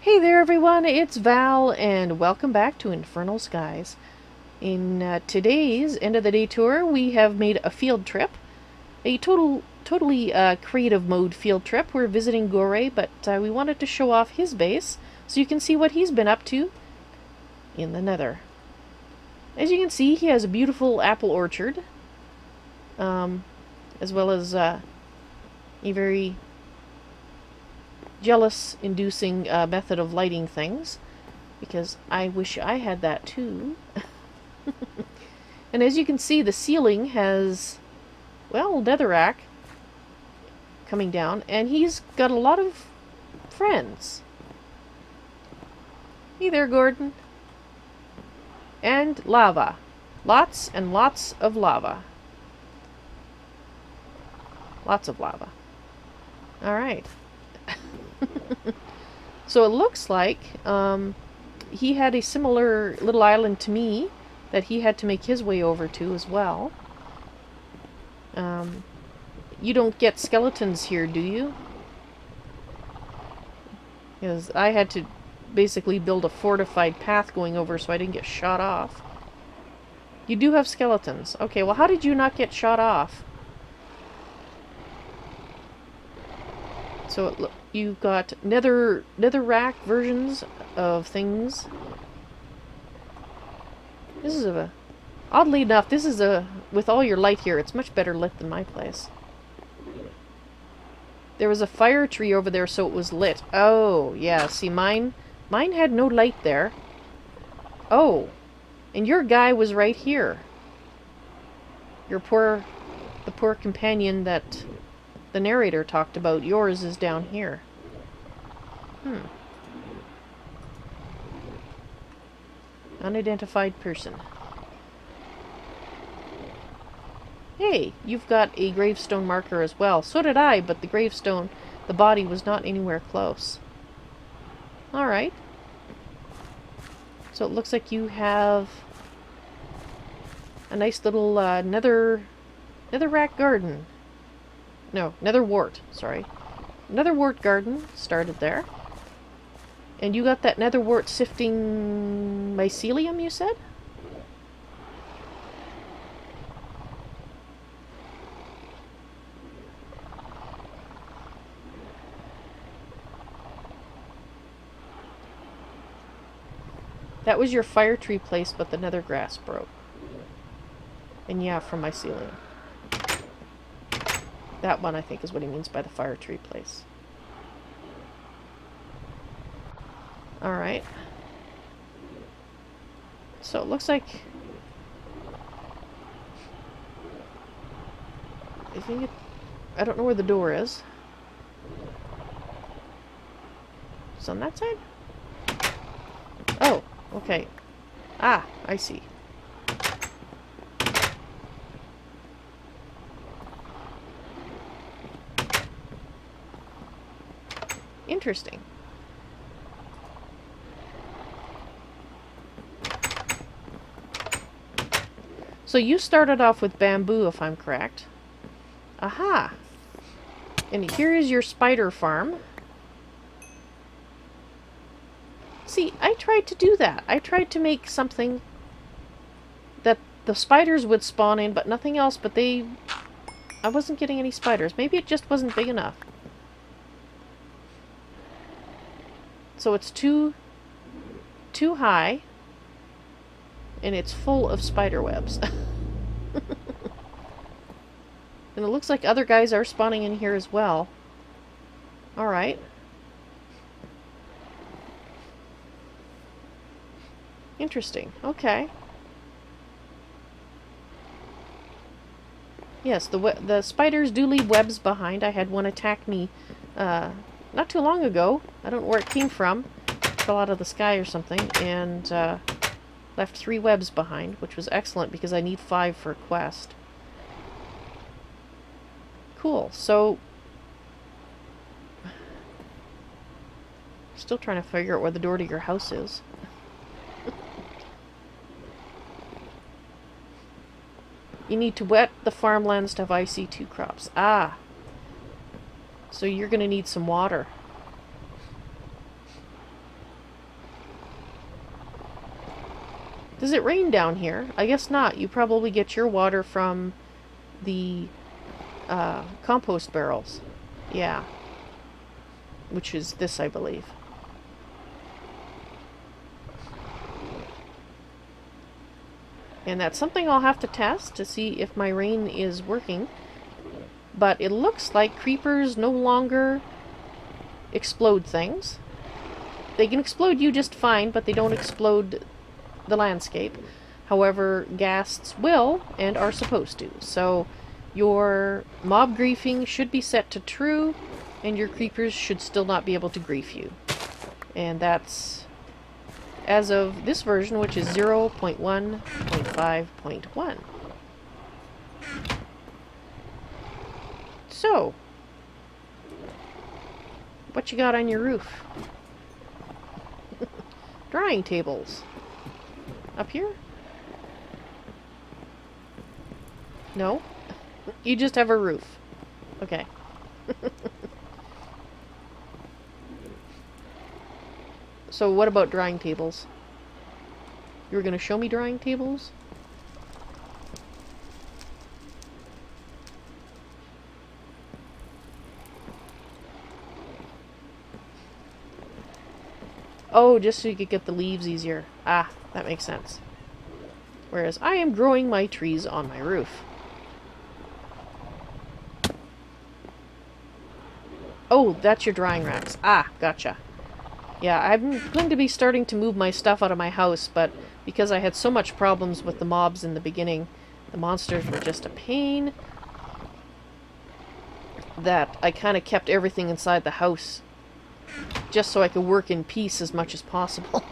Hey there everyone, it's Val and welcome back to Infernal SKies. In today's end of the day tour we have made a field trip. A totally creative mode field trip. We're visiting Gore, but we wanted to show off his base so you can see what he's been up to in the Nether. As you can see, he has a beautiful apple orchard, as well as a very jealous-inducing method of lighting things, because I wish I had that too. And as you can see, the ceiling has, well, netherrack coming down, and he's got a lot of friends. Hey there, Gordon. And lava. Lots and lots of lava. Lots of lava. Alright. So it looks like he had a similar little island to me that he had to make his way over to as well. You don't get skeletons here, do you? Because I had to basically build a fortified path going over so I didn't get shot off. You do have skeletons. Okay, well how did you not get shot off? So you've got netherrack versions of things. This is oddly enough, this is with all your light here, it's much better lit than my place. There was a fire tree over there, so it was lit. Oh, yeah, see, mine had no light there. Oh, and your guy was right here. The poor companion that the narrator talked about, yours is down here. Unidentified person. Hey, you've got a gravestone marker as well. So did I, but the gravestone, the body was not anywhere close. Alright. So it looks like you have a nice little netherrack garden. No, netherwart, sorry. Netherwart garden started there. And you got that netherwart sifting mycelium, you said? That was your fire tree place, but the nether grass broke. And yeah, from mycelium. That one, I think, is what he means by the fire tree place. Alright. So it looks like... I don't know where the door is. It's on that side? Oh, okay. Ah, I see. Interesting. So you started off with bamboo, if I'm correct. Aha! And here is your spider farm. See, I tried to do that. I tried to make something that the spiders would spawn in, but nothing else, but I wasn't getting any spiders. Maybe it just wasn't big enough. So it's too high, and it's full of spider webs. And it looks like other guys are spawning in here as well. Alright. Interesting. Okay. Yes, the spiders do leave webs behind. I had one attack me not too long ago. I don't know where it came from. It fell out of the sky or something, and left 3 webs behind, which was excellent because I need 5 for a quest. Cool. So, still trying to figure out where the door to your house is. You need to wet the farmlands to have IC2 crops. Ah. So you're going to need some water. Does it rain down here? I guess not. You probably get your water from the compost barrels. Yeah. Which is this, I believe. And that's something I'll have to test to see if my rain is working. But it looks like creepers no longer explode things. They can explode you just fine, but they don't explode the landscape. However, ghasts will and are supposed to. So your mob griefing should be set to true, and your creepers should still not be able to grief you. And that's as of this version, which is 0.1.5.1. So, what you got on your roof? Drying tables. Up here? No? You just have a roof. Okay. So what about drying tables? You were going to show me drying tables? Oh, just so you could get the leaves easier. Ah, that makes sense. Whereas I am growing my trees on my roof. Oh, that's your drying racks. Ah, gotcha. Yeah, I'm going to be starting to move my stuff out of my house, but because I had so much problems with the mobs in the beginning, the monsters were just a pain, that I kind of kept everything inside the house just so I could work in peace as much as possible.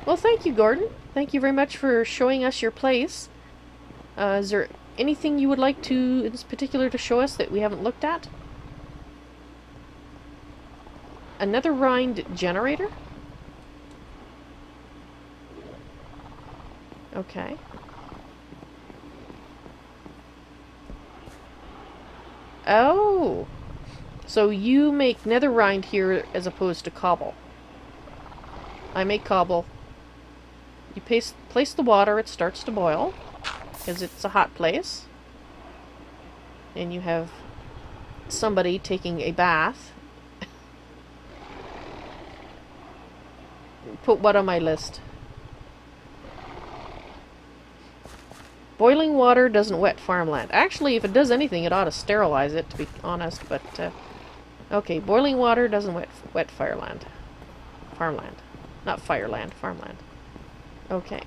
Well, thank you, Gordon. Thank you very much for showing us your place. Is there anything you would like to, in particular, to show us that we haven't looked at? Another rind generator? Okay. Oh! So you make nether rind here as opposed to cobble. I make cobble. You place the water, it starts to boil, because it's a hot place. And you have somebody taking a bath. Put what on my list? Boiling water doesn't wet farmland. Actually, if it does anything, it ought to sterilize it, to be honest, but, okay, boiling water doesn't wet farmland. Not fireland, farmland. Okay.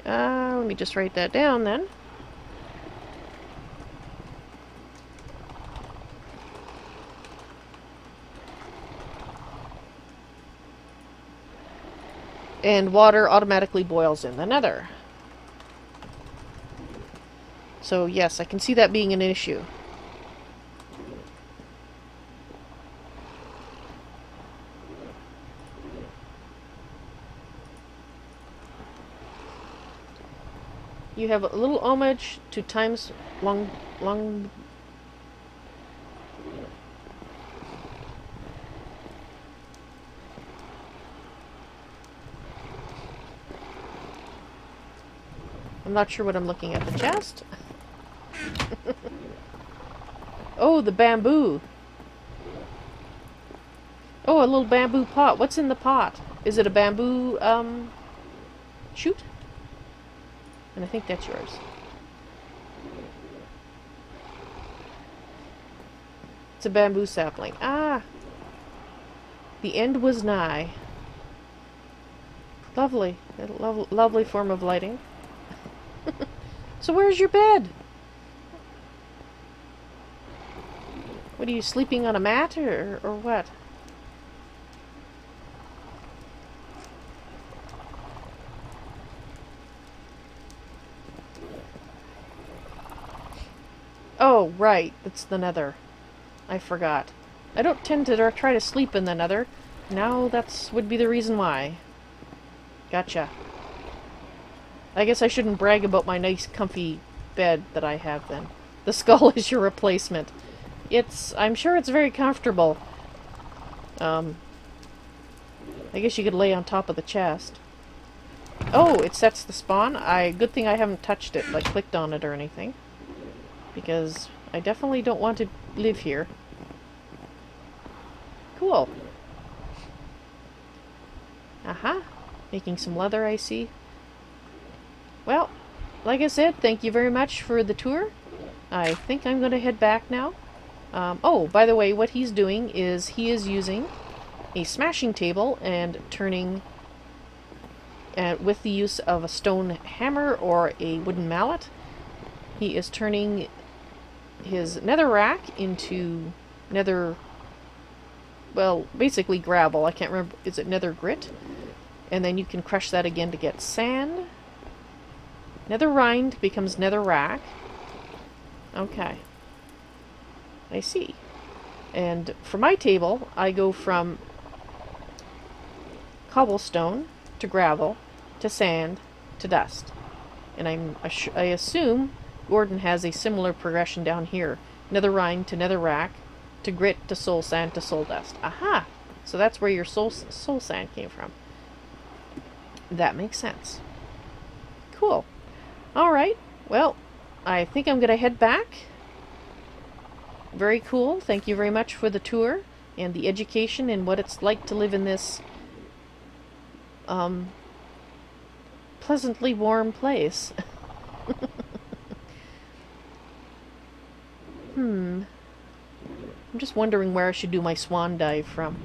Let me just write that down, then. And water automatically boils in the nether. So yes, I can see that being an issue. You have a little homage to times long. I'm not sure what I'm looking at. The chest? Oh, the bamboo. Oh, a little bamboo pot. What's in the pot? Is it a bamboo, shoot? And I think that's yours. It's a bamboo sapling. Ah! The end was nigh. Lovely. Lovely form of lighting. So where's your bed? What are you, sleeping on a mat or what? Oh, right. It's the nether. I forgot. I don't tend to try to sleep in the nether. Now would be the reason why. Gotcha. I guess I shouldn't brag about my nice comfy bed that I have then. The skull is your replacement. I'm sure it's very comfortable. I guess you could lay on top of the chest. Oh, it sets the spawn. Good thing I haven't touched it, like clicked on it or anything. Because I definitely don't want to live here. Cool. Aha. Making some leather, I see. Well, like I said, thank you very much for the tour. I think I'm going to head back now. Oh, by the way, what he's doing is he is using a smashing table and turning, with the use of a stone hammer or a wooden mallet, he is turning his nether rack into nether, well, basically gravel. I can't remember, is it nether grit? And then you can crush that again to get sand. Nether rind becomes nether rack. Okay. I see. And for my table, I go from cobblestone to gravel to sand to dust. And I assume Gordon has a similar progression down here. Nether rind to nether rack to grit to soul sand to soul dust. Aha! So that's where your soul sand came from. That makes sense. Cool. Alright, well, I think I'm going to head back. Very cool. Thank you very much for the tour and the education and what it's like to live in this pleasantly warm place. I'm just wondering where I should do my swan dive from.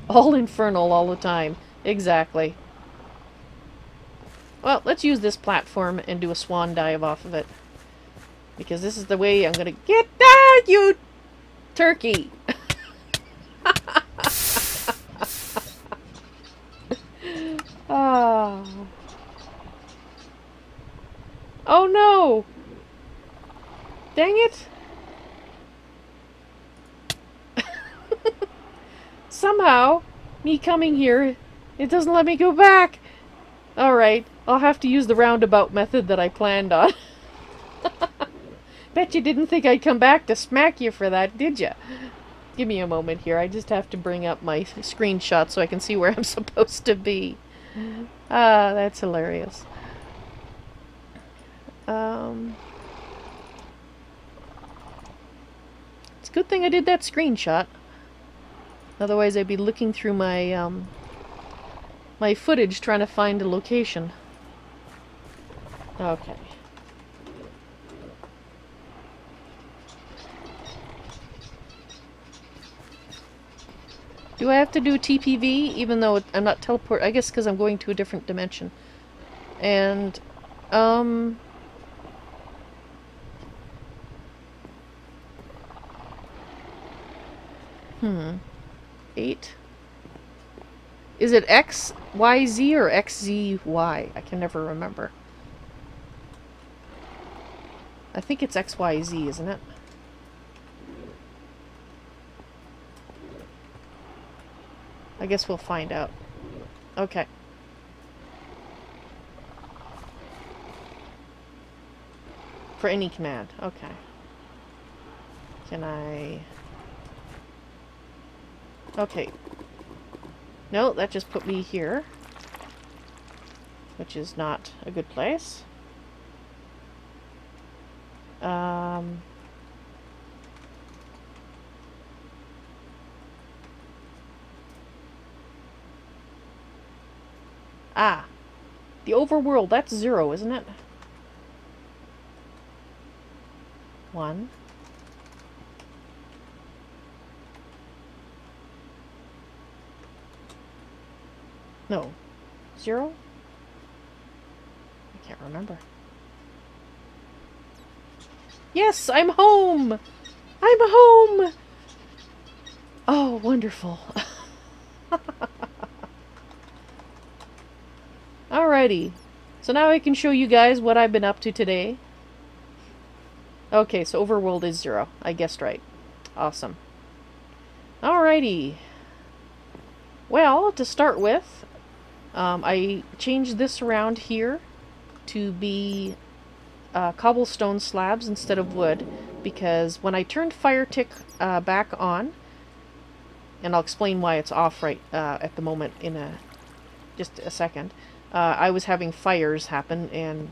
All infernal all the time. Exactly. Well, let's use this platform and do a swan dive off of it. Because this is the way I'm gonna get... Ah, you turkey! Ah. Oh no! Dang it! Somehow, me coming here, it doesn't let me go back! Alright, I'll have to use the roundabout method that I planned on. Bet you didn't think I'd come back to smack you for that, did ya? Give me a moment here, I just have to bring up my screenshot so I can see where I'm supposed to be. Ah, that's hilarious. It's a good thing I did that screenshot. Otherwise I'd be looking through my, my footage trying to find a location. Okay. Do I have to do TPV even though I'm not teleport? I guess because I'm going to a different dimension. And, 8? Is it XYZ or XZY? I can never remember. I think it's XYZ, isn't it? I guess we'll find out. Okay. For any command. Okay. Can I... Okay. No, that just put me here. Which is not a good place. Ah. The overworld, that's 0, isn't it? 1. No. 0? I can't remember. Yes, I'm home! I'm home! Oh, wonderful. Alrighty. So now I can show you guys what I've been up to today. Okay, so overworld is 0. I guessed right. Awesome. Alrighty. Well, to start with, I changed this around here to be cobblestone slabs instead of wood, because when I turned fire tick back on, and I'll explain why it's off right at the moment in just a second. I was having fires happen, and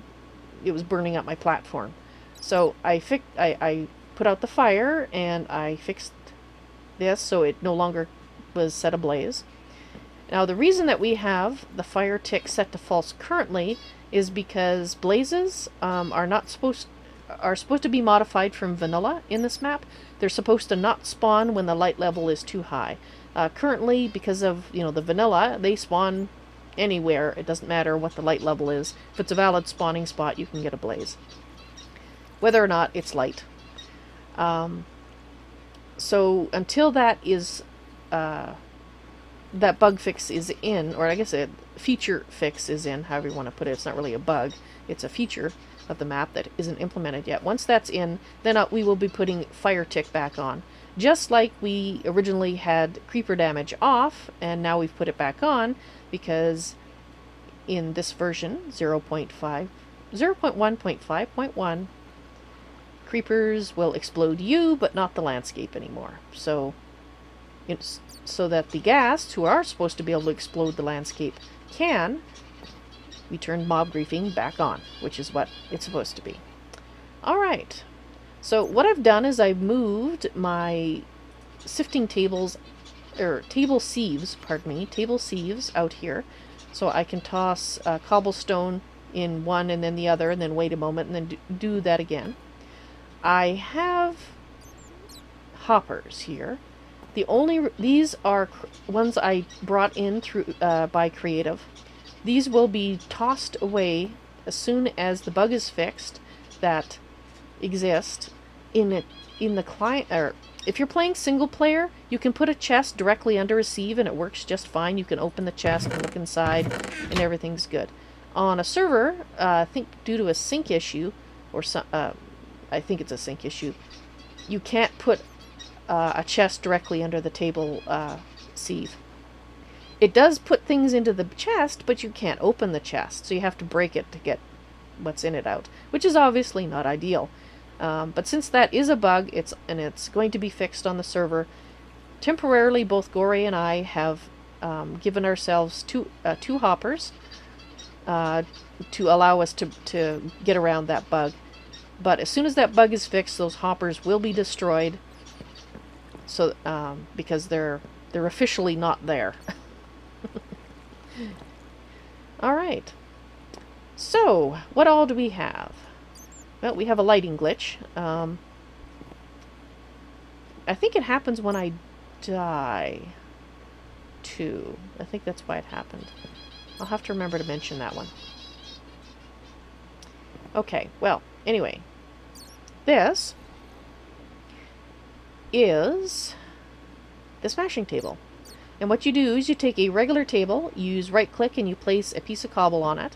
it was burning up my platform. So I put out the fire, and I fixed this so it no longer was set ablaze. Now the reason that we have the fire tick set to false currently is because blazes are supposed to be modified from vanilla in this map. They're supposed to not spawn when the light level is too high. Currently, because of the vanilla, they spawn anywhere. It doesn't matter what the light level is. If it's a valid spawning spot, you can get a blaze, whether or not it's light. So until that is that bug fix is in, or I guess a feature fix is in, however you want to put it. It's not really a bug. It's a feature of the map that isn't implemented yet. Once that's in, then we will be putting fire tick back on. Just like we originally had creeper damage off, and now we've put it back on, because in this version, 0.1.5.1, creepers will explode you, but not the landscape anymore. So it's so that the ghasts, who are supposed to be able to explode the landscape, can. We turned mob griefing back on, which is what it's supposed to be. Alright, so what I've done is I've moved my sifting tables, or table sieves out here, so I can toss cobblestone in one and then the other, and then wait a moment and then do that again. I have hoppers here. These are ones I brought in through by creative. These will be tossed away as soon as the bug is fixed that exists in the client. Or if you're playing single player, you can put a chest directly under a sieve and it works just fine. You can open the chest and look inside and everything's good. On a server, I think due to a sync issue, or I think it's a sync issue, you can't put a chest directly under the table sieve. It does put things into the chest, but you can't open the chest, so you have to break it to get what's in it out, which is obviously not ideal. But since that is a bug, it's going to be fixed on the server, temporarily both Gory and I have given ourselves two hoppers to allow us to get around that bug. But as soon as that bug is fixed, those hoppers will be destroyed, so because they're officially not there. Alright, so what all do we have? Well, we have a lighting glitch. I think it happens when I die too. I think that's why it happened. I'll have to remember to mention that one. Okay, well, anyway, this is the smashing table. And what you do is you take a regular table, you use right click and you place a piece of cobble on it.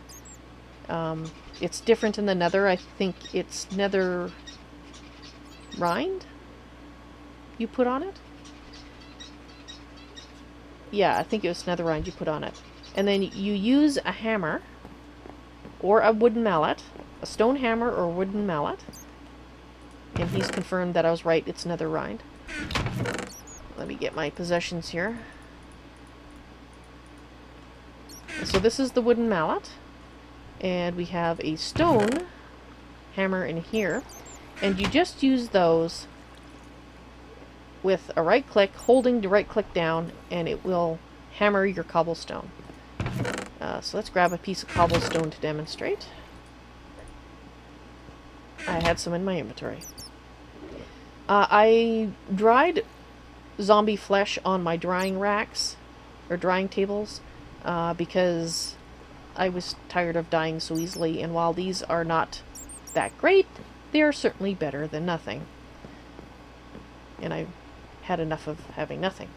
It's different in the nether. I think it's nether rind you put on it. Yeah, I think it was nether rind you put on it. And then you use a hammer or a wooden mallet, a stone hammer or wooden mallet. And he's confirmed that I was right, it's nether rind. Let me get my possessions here. So this is the wooden mallet, and we have a stone hammer in here, and you just use those with a right click, holding the right click down, and it will hammer your cobblestone. So let's grab a piece of cobblestone to demonstrate. I had some in my inventory. I dried zombie flesh on my drying racks, or drying tables, because I was tired of dying so easily, and while these are not that great, they are certainly better than nothing. And I had enough of having nothing.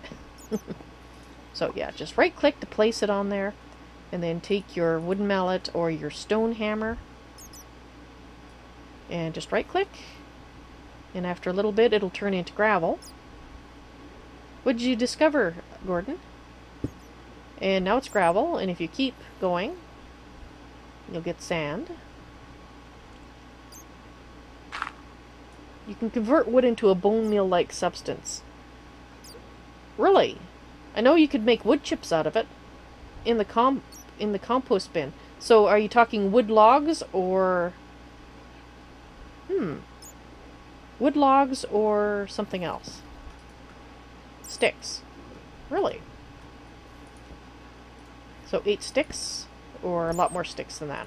So yeah, just right click to place it on there, and then take your wooden mallet or your stone hammer, and just right click, and after a little bit it'll turn into gravel. What did you discover, Gordon? And now it's gravel, and if you keep going, you'll get sand. You can convert wood into a bone meal-like substance. Really? I know you could make wood chips out of it in the compost bin. So are you talking wood logs or wood logs or something else? Sticks. Really? So 8 sticks or a lot more sticks than that?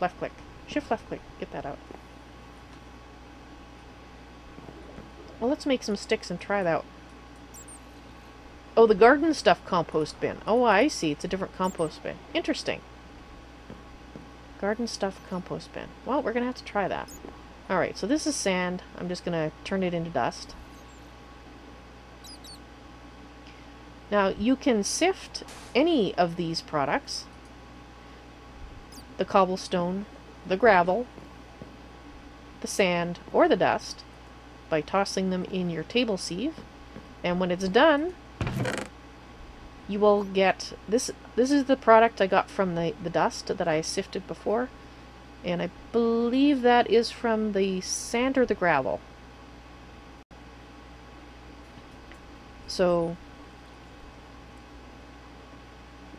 Left click. Shift left click. Get that out. Well, let's make some sticks and try that. Oh, the garden stuff compost bin. Oh, I see. It's a different compost bin. Interesting. Garden stuff compost bin. Well, we're going to have to try that. Alright, so this is sand. I'm just going to turn it into dust. Now, you can sift any of these products. The cobblestone, the gravel, the sand, or the dust by tossing them in your table sieve. And when it's done, you will get this. This is the product I got from the dust that I sifted before, and I believe that is from the sand or the gravel. So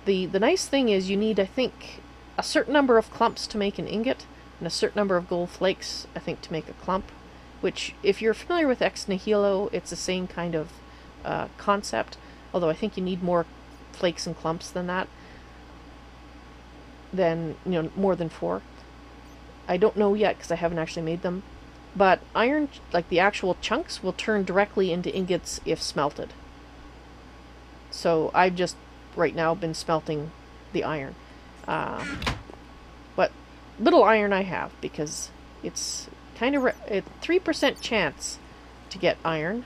the nice thing is you need, I think, a certain number of clumps to make an ingot, and a certain number of gold flakes, I think, to make a clump. Which, if you're familiar with Ex Nihilo, it's the same kind of concept. Although I think you need more flakes and clumps than that. Than, you know, more than 4. I don't know yet because I haven't actually made them. But iron, like the actual chunks, will turn directly into ingots if smelted. So I've just, right now, been smelting the iron. But little iron I have, because it's kind of a 3% chance to get iron.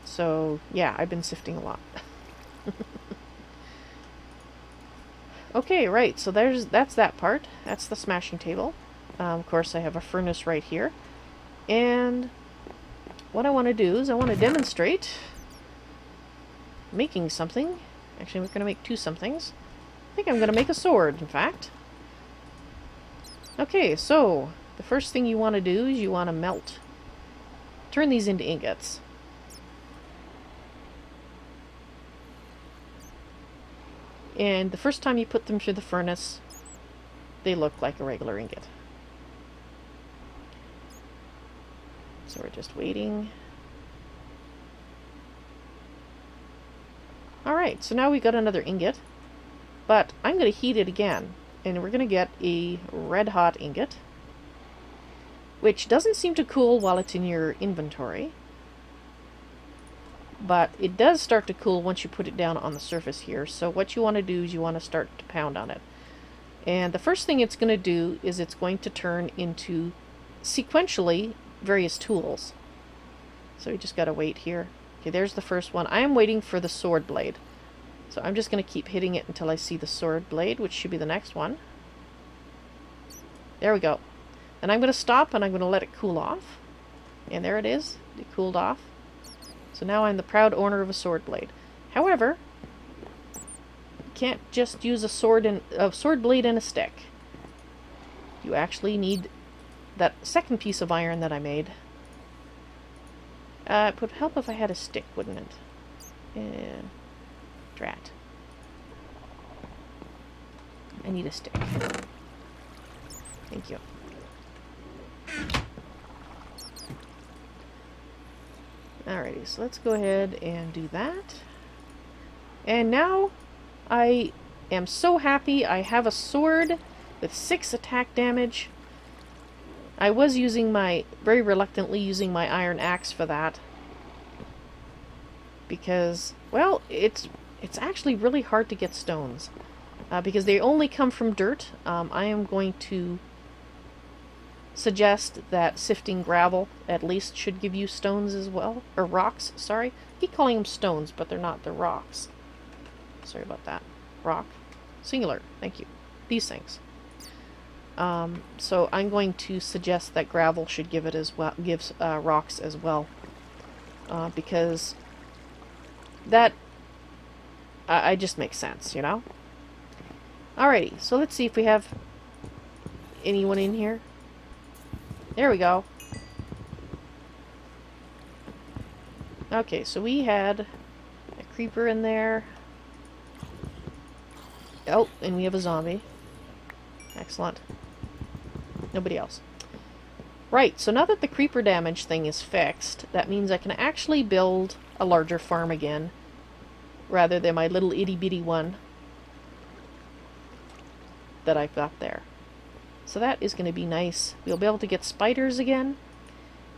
So, yeah, I've been sifting a lot. Okay, right, so that's that part. That's the smashing table. Of course, I have a furnace right here. And what I want to do is I want to demonstrate making something. Actually, we're going to make 2 somethings. I think I'm going to make a sword, in fact. Okay, so the first thing you want to do is you want to turn these into ingots. And the first time you put them through the furnace, they look like a regular ingot. So we're just waiting. Alright, so now we got another ingot. But I'm going to heat it again. And we're going to get a red hot ingot. Which doesn't seem to cool while it's in your inventory. But it does start to cool once you put it down on the surface here. So what you want to do is you want to start to pound on it. And the first thing it's going to do is it's going to turn into, sequentially, various tools. So we just got to wait here. Okay, there's the first one. I am waiting for the sword blade. So I'm just going to keep hitting it until I see the sword blade, which should be the next one. There we go. And I'm going to stop and I'm going to let it cool off. And there it is. It cooled off. So now I'm the proud owner of a sword blade. However, you can't just use a sword blade and a stick. You actually need that second piece of iron that I made. It would help if I had a stick, wouldn't it? Yeah. Drat. I need a stick. Thank you. Alrighty, so let's go ahead and do that. And now I am so happy I have a sword with 6 attack damage. I was very reluctantly using my iron axe for that. Because, well, it's actually really hard to get stones. Because they only come from dirt. I am going to suggest that sifting gravel at least should give you stones as well. Or rocks, sorry. I keep calling them stones, but they're not. They're rocks. Sorry about that. Rock. Singular. Thank you. These things. So I'm going to suggest that gravel should give it as well, gives rocks as well. Because that I just makes sense, you know? Alrighty, so let's see if we have anyone in here. There we go. Okay, so we had creeper in there. Oh, and we have a zombie. Excellent. Nobody else. Right, so now that the creeper damage thing is fixed, that means I can actually build a larger farm again, rather than my little itty-bitty one that I've got there. So that is going to be nice. We'll be able to get spiders again,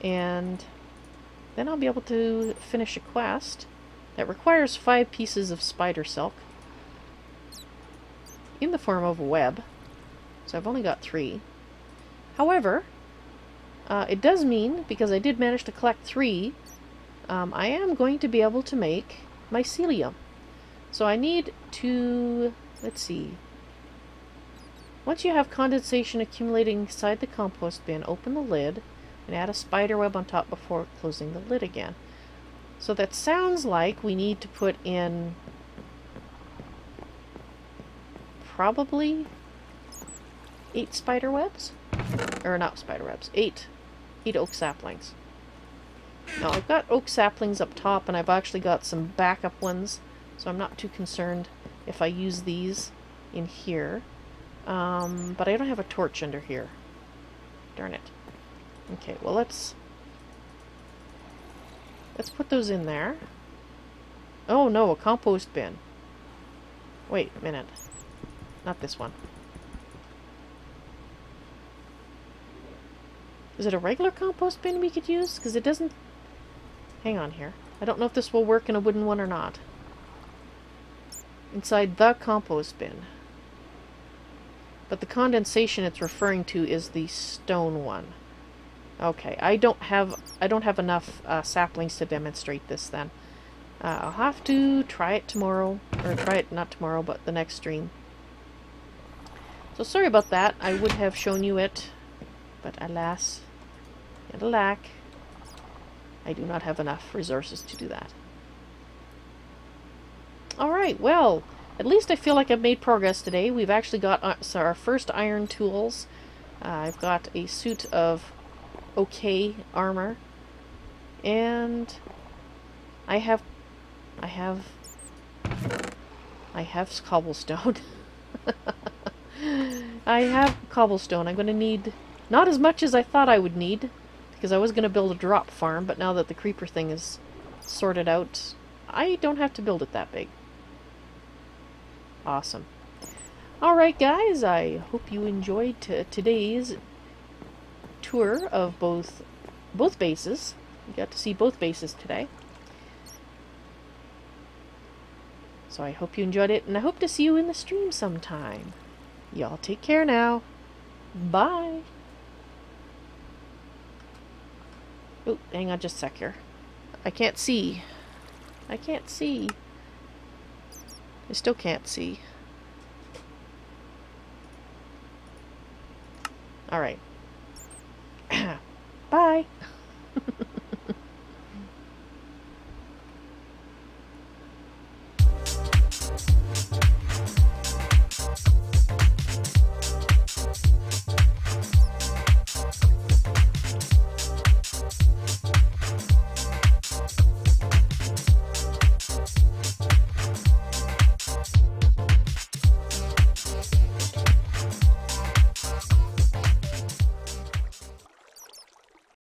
and then I'll be able to finish a quest that requires 5 pieces of spider silk in the form of a web. So I've only got 3. However, it does mean, because I did manage to collect 3, I am going to be able to make mycelium. So I need to, let's see. Once you have condensation accumulating inside the compost bin, open the lid and add a spider web on top before closing the lid again. So that sounds like we need to put in probably 8 spider webs? Or not spider webs, 8 oak saplings. Now I've got oak saplings up top, and I've actually got some backup ones, so I'm not too concerned if I use these in here. But I don't have a torch under here. Darn it. Okay, well let's put those in there. Oh no, a compost bin. Wait a minute. Not this one. Is it a regular compost bin we could use? Because it doesn't... Hang on here. I don't know if this will work in a wooden one or not. Inside the compost bin. But the condensation it's referring to is the stone one. Okay, I don't have enough saplings to demonstrate this then. I'll have to try it tomorrow. Or try it, not tomorrow, but the next stream. So sorry about that. I would have shown you it. But alas, and alack, I do not have enough resources to do that. Alright, well, at least I feel like I've made progress today. We've actually got our first iron tools. I've got a suit of okay armor. And I have cobblestone. I have cobblestone. I'm going to need... Not as much as I thought I would need, because I was going to build a drop farm, but now that the creeper thing is sorted out, I don't have to build it that big. Awesome. Alright guys, I hope you enjoyed today's tour of both bases. You got to see both bases today. So I hope you enjoyed it, and I hope to see you in the stream sometime. Y'all take care now. Bye. Oh, hang on just a sec here. I can't see. I can't see. I still can't see. Alright.